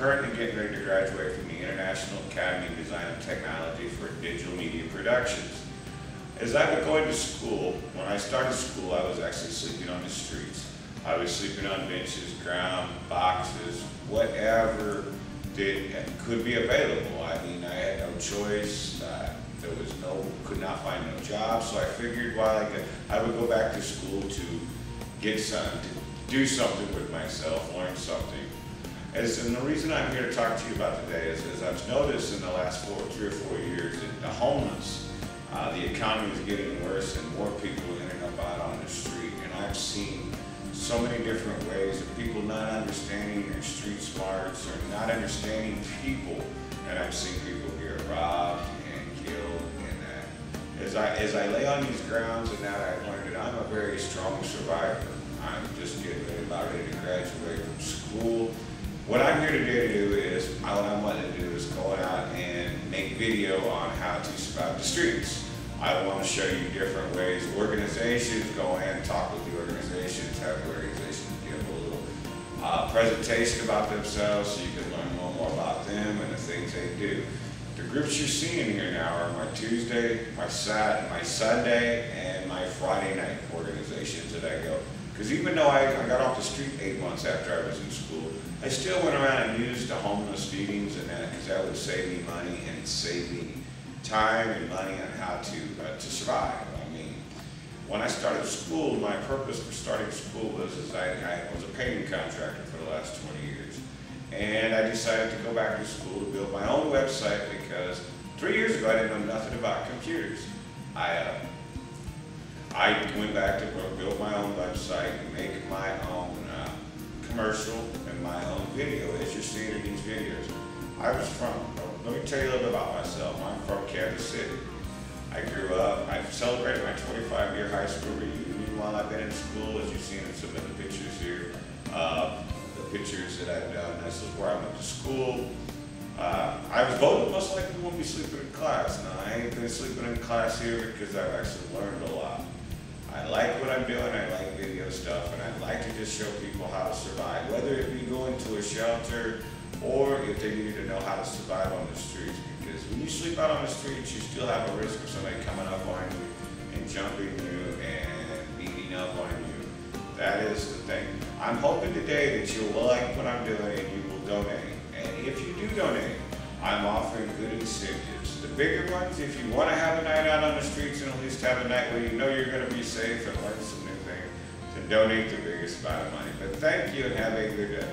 currently getting ready to graduate from the International Academy of Design and Technology for Digital Media Productions. As I've been going to school, when I started school, I was actually sleeping on the streets. I was sleeping on benches, ground, boxes, whatever could be available. I mean, I had no choice. Could not find no job, so I figured I would go back to school to do something with myself, learn something. And the reason I'm here to talk to you about today is I've noticed in the last 3 or 4 years that the homeless, the economy is getting worse and more people ending up out on the street. And I've seen so many different ways of people not understanding their street smarts or not understanding people. And I've seen people get robbed and killed. And as I lay on these grounds and that, I've learned that I'm a very strong survivor. I'm just about ready to graduate from school. What I'm here today to do is, what I want to do is go out and make video on how to survive the streets. I want to show you different ways. Organizations, go in and talk with the organizations, have the organizations give a little presentation about themselves so you can learn more about them and the things they do. The groups you're seeing here now are my Tuesday, my Sunday, and my Friday night organizations that I go. Because even though I got off the street 8 months after I was in school, I still went around and used the homeless feedings and that, because that would save me money and save me time and money on how to survive. I mean, when I started school, my purpose for starting school was I was a painting contractor for the last 20 years. And I decided to go back to school to build my own website because 3 years ago I didn't know nothing about computers. I went back to build my own website and make my own commercial and my own video, as you're seeing in these videos. Let me tell you a little bit about myself. I'm from Kansas City. I grew up, I celebrated my 25-year high school reunion while I've been in school, as you've seen in some of the pictures here. The pictures that I've done, this is where I went to school. I was voted most likely won't be sleeping in class. Now, I ain't been sleeping in class here because I've actually learned a lot. I like what I'm doing, I like video stuff, and I'd like to just show people how to survive, whether it be going to a shelter or if they need to know how to survive on the streets. Because when you sleep out on the streets, you still have a risk of somebody coming up on you and jumping you and beating up on you. That is the thing. I'm hoping today that you'll like what I'm doing and you will donate. And if you do donate, I'm offering good incentives. The bigger ones, if you want to have a night out on the streets and at least have a night where you know you're going to be safe and learn some new things, to donate the biggest amount of money. But thank you and have a good day.